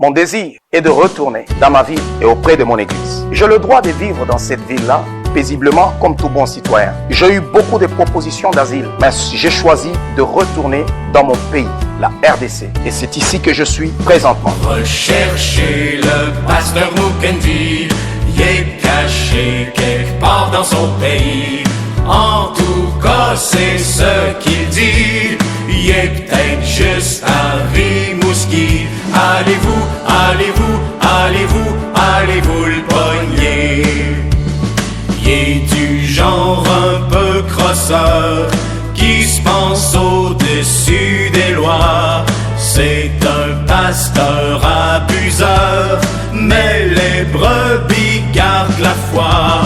Mon désir est de retourner dans ma ville et auprès de mon église. J'ai le droit de vivre dans cette ville-là paisiblement comme tout bon citoyen. J'ai eu beaucoup de propositions d'asile, mais j'ai choisi de retourner dans mon pays, la RDC. Et c'est ici que je suis présentement. Recherchez le pasteur Mukendi, il est caché quelque part dans son pays. En tout cas, c'est ce qu'il dit. Il est peut-être juste à Rimouski. Allez-vous, allez-vous, allez-vous, allez-vous le pogner. Il est du genre un peu crosseur qui se pense au-dessus des lois. C'est un pasteur abuseur, mais les brebis gardent la foi.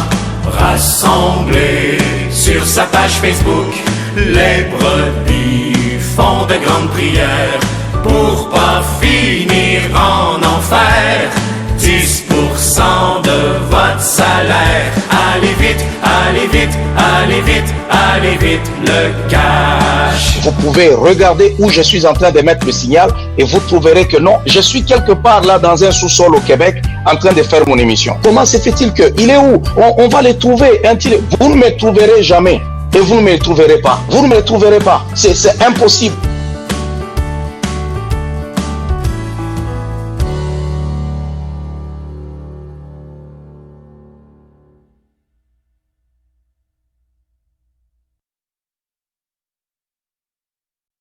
Rassemblés sur sa page Facebook, les brebis font de grandes prières pour pas finir en enfer. 10% de votre salaire. Allez vite, allez vite, allez vite, allez vite, le cash. Vous pouvez regarder où je suis en train de mettre le signal et vous trouverez que non, je suis quelque part là dans un sous-sol au Québec en train de faire mon émission. Comment se fait-il que il est où? On va le trouver. Vous ne me trouverez jamais et vous ne me trouverez pas. Vous ne me trouverez pas. C'est impossible.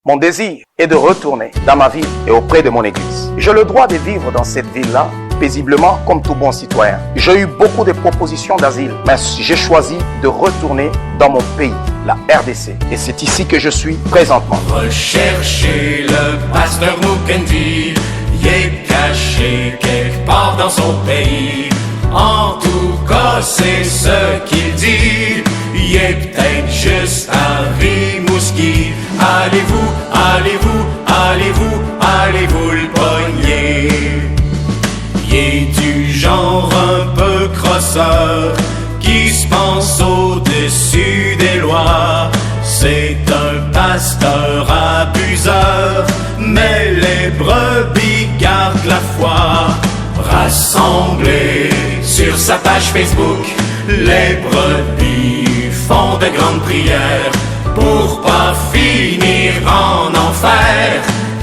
Mon désir est de retourner dans ma ville et auprès de mon église. J'ai le droit de vivre dans cette ville-là paisiblement comme tout bon citoyen. J'ai eu beaucoup de propositions d'asile, mais j'ai choisi de retourner dans mon pays, la RDC. Et c'est ici que je suis présentement. Recherchez le pasteur Mukendi, il est caché quelque part dans son pays. En tout cas, c'est ce qu'il dit. Il est peut-être juste à Rimouski. Allez-vous, allez-vous, allez-vous, allez-vous le pogner. Il est du genre un peu crosseur qui se pense au-dessus des lois. C'est un pasteur abuseur, mais les brebis gardent la foi. Rassemblés sur sa page Facebook, les brebis font de grandes prières pour pas finir en enfer.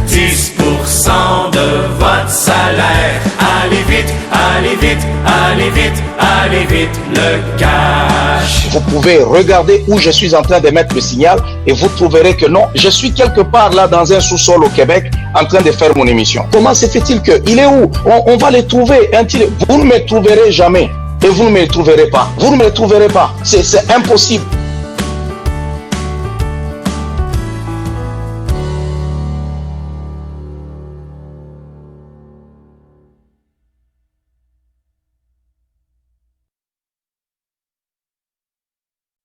10% de votre salaire. Allez vite, allez vite, allez vite, allez vite, le cash. Vous pouvez regarder où je suis en train de mettre le signal et vous trouverez que non, je suis quelque part là dans un sous-sol au Québec en train de faire mon émission. Comment se fait-il que il est où? On va le trouver. Vous ne me trouverez jamais et vous ne me trouverez pas. Vous ne me trouverez pas. C'est impossible.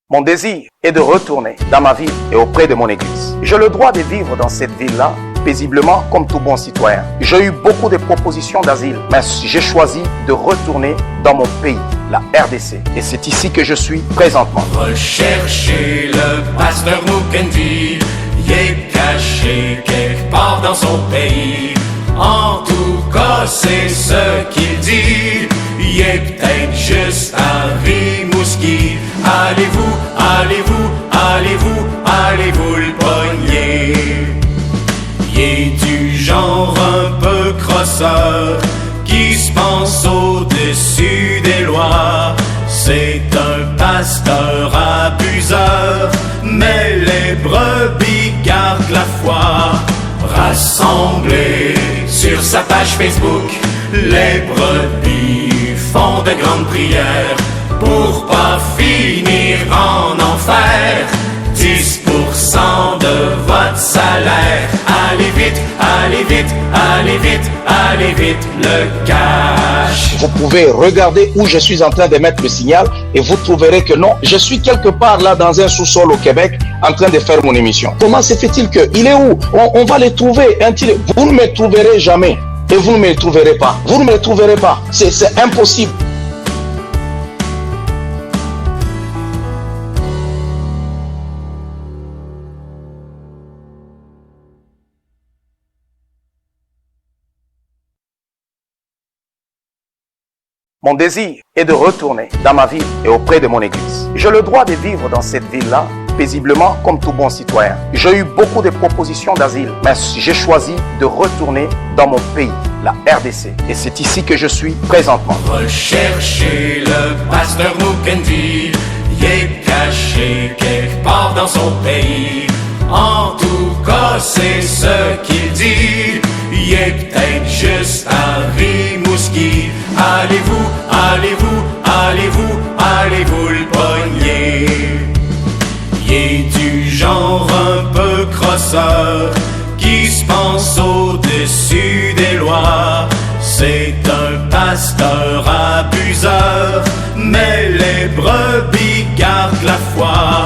Mon désir est de retourner dans ma ville et auprès de mon église. J'ai le droit de vivre dans cette ville-là paisiblement comme tout bon citoyen. J'ai eu beaucoup de propositions d'asile, mais j'ai choisi de retourner dans mon pays, la RDC. Et c'est ici que je suis présentement. Recherchez le pasteur Mukendi, il est caché quelque part dans son pays. En tout cas, c'est ce qu'il dit. Il est peut-être juste à Rimouski. Allez-vous, allez-vous, allez-vous, allez-vous le pogner. Il est du genre un peu crosseur qui se pense au-dessus des lois. C'est un pasteur abuseur, mais les brebis gardent la foi. Rassemblés sur sa page Facebook, les brebis font de grandes prières pour pas finir en enfer. 10% de votre salaire. Allez vite, allez vite, allez vite, allez vite, le cash. Vous pouvez regarder où je suis en train de mettre le signal et vous trouverez que non, je suis quelque part là dans un sous-sol au Québec en train de faire mon émission. Comment se fait-il que il est où? On va le trouver. Vous ne me trouverez jamais et vous ne me trouverez pas. Vous ne me trouverez pas. C'est impossible. Mon désir est de retourner dans ma ville et auprès de mon église. J'ai le droit de vivre dans cette ville-là paisiblement comme tout bon citoyen. J'ai eu beaucoup de propositions d'asile, mais j'ai choisi de retourner dans mon pays, la RDC. Et c'est ici que je suis présentement. Recherchez le pasteur Mukendi, il est caché quelque part dans son pays. En tout cas, c'est ce qu'il dit. Il est peut-être juste à Rimouski. Allez-vous, allez-vous, allez-vous, allez-vous le pogner. Il est du genre un peu crosseur qui se pense au-dessus des lois. C'est un pasteur abuseur, mais les brebis gardent la foi.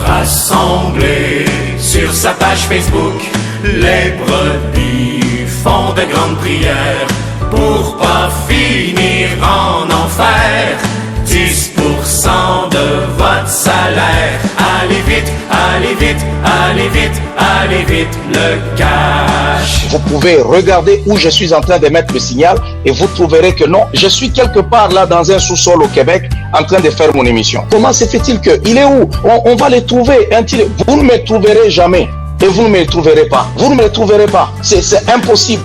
Rassemblés sur sa page Facebook, les brebis font de grandes prières pour pas finir en enfer. 10% de votre salaire. Allez vite, allez vite, allez vite, allez vite, le cash. Vous pouvez regarder où je suis en train de mettre le signal et vous trouverez que non, je suis quelque part là dans un sous-sol au Québec en train de faire mon émission. Comment se fait-il que il est où? On va le trouver. Vous ne me trouverez jamais. Et vous ne me trouverez pas. Vous ne me trouverez pas. C'est impossible.